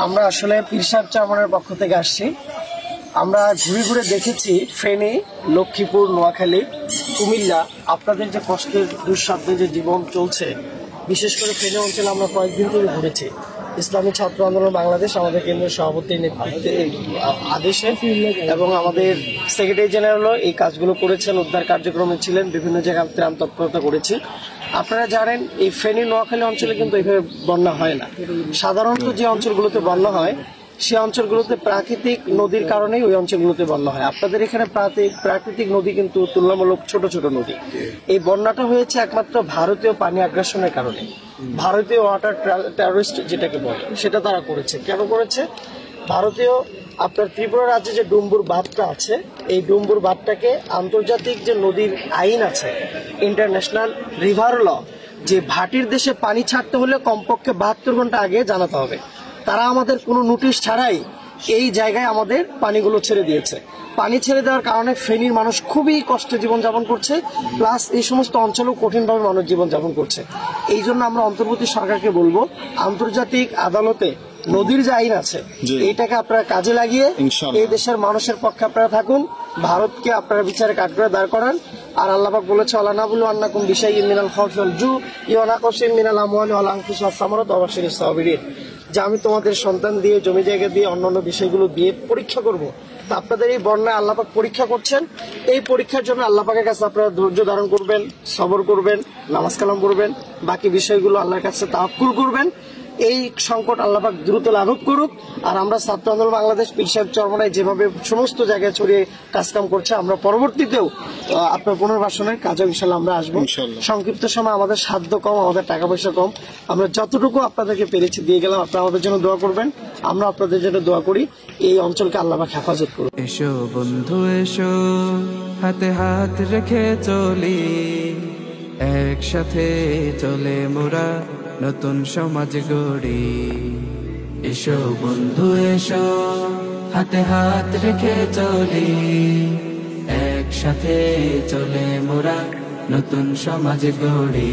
আমরা আসলে পীর সাহেব চরমনের পক্ষ থেকে আসছি। আমরা ঘুরে ঘুরে দেখেছি ফেনী, লক্ষ্মীপুর, নোয়াখালী, কুমিল্লা আপনাদের যে কষ্টের দুঃসাধ্যে যে জীবন চলছে, বিশেষ করে ফেনী অঞ্চলে আমরা কয়েকদিন ধরে ঘুরেছি। ইসলামী ছাত্র আন্দোলন বাংলাদেশ আমাদের কেন্দ্রীয় সভাপতির নেতৃত্বে আদেশে এবং আমাদের সেক্রেটারি জেনারেলও এই কাজগুলো করেছেন, উদ্ধার কার্যক্রমে ছিলেন, বিভিন্ন জায়গায় ত্রাণ তৎপরতা করেছি। আপনারা জানেন এই ফেনী নোয়াখালী অঞ্চলে কিন্তু এইভাবে বন্যা হয় না। সাধারণত যে অঞ্চলগুলোতে বন্যা হয় সেই অঞ্চলগুলোতে প্রাকৃতিক নদীর কারণেই ওই অঞ্চলগুলোতে বন্যা হয়। আপনাদের এখানে প্রাকৃতিক নদী কিন্তু তুলনামূলক ছোট ছোট নদী। এই বন্যাটা হয়েছে একমাত্র ভারতীয় পানি আগ্রাসনের কারণে। ভারতীয় ওয়াটার টেররিস্ট যেটাকে বলে সেটা তারা করেছে। কেন করেছে? ভারতীয় আপনার ত্রিপুরা রাজ্যে যে ডুম্বুর বাঁধটা আছে, এই ডুম্বুর বাঁধটাকে আন্তর্জাতিক যে নদীর আইন আছে, ইন্টারন্যাশনাল রিভার ল, যে ভাটির দেশে পানি ছাড়তে হলে কমপক্ষে 72 ঘন্টা আগে জানাতে হবে। তারা আমাদের কোনো নোটিশ ছাড়াই এই জায়গায় আমাদের পানিগুলো ছেড়ে দিয়েছে। পানি ছেড়ে দেওয়ার কারণে ফেনীর মানুষ খুবই কষ্টে জীবনযাপন করছে, প্লাস এই সমস্ত অঞ্চলেও কঠিনভাবে মানুষ জীবনযাপন করছে। এই জন্য আমরা অন্তর্বর্তী সরকারকে বলবো, আন্তর্জাতিক আদালতে নদীর যে আইন আছে এইটাকে আপনারা কাজে লাগিয়ে এই দেশের মানুষের পক্ষে আপনারা থাকুন, ভারতকে আপনারা বিচারে কাঠগড়ে দাঁড় করান। আর আল্লাহ পাক বলেছে, আল্লাহ বলু আন্নাকুম বিশাইয়্যিন মিনাল খাউফি ওয়াল জু ওয়া নাকসিম মিনাল আমওয়ালি ওয়াল আনফুসি ওয়াস সামারাতি ওয়া বাশশিরিস সাবিরিন, যে আমি তোমাদের সন্তান দিয়ে, জমি জায়গা দিয়ে, অন্যান্য বিষয়গুলো দিয়ে পরীক্ষা করব। তা আপনাদের এই বন্যায় আল্লাহ পাক পরীক্ষা করছেন। এই পরীক্ষার জন্য আল্লাহ পাকের কাছে আপনারা ধৈর্য ধারণ করবেন, সবর করবেন, নামাজ কালাম করবেন, বাকি বিষয়গুলো আল্লাহর কাছে তাওয়াক্কুল করবেন। এই সংকট আল্লাহ পাক দ্রুত লাঘব করুক। আর আমরা ছাত্র আন্দোলন বাংলাদেশ পীর সাহেব চরমনায় যেভাবে সমস্ত জায়গায় ছড়িয়ে কাজকাম করছে, আমরা পরবর্তীতেও আপনার পুনর্বাসনের কাজে ইনশাল্লাহ আমরা আসবো। সংক্ষিপ্ত সময় আমাদের সাধ্য কম, আমাদের টাকা পয়সা কম, আমরা যতটুকু আপনাদেরকে পেরেছি দিয়ে গেলাম। আপনারা আমাদের জন্য দোয়া করবেন, আমরা আপনাদের জন্য দোয়া করি। এই অঞ্চলকে আল্লাহ পাক হেফাজত করুন। এসো বন্ধু এসো, হাতে হাত রেখে চলি, একসাথে চলে মোরা নতুন সমাজ গড়ি। এসো বন্ধু এসো, হাতে হাত রেখে চলি, একসাথে চলে মোরা নতুন সমাজ গড়ি।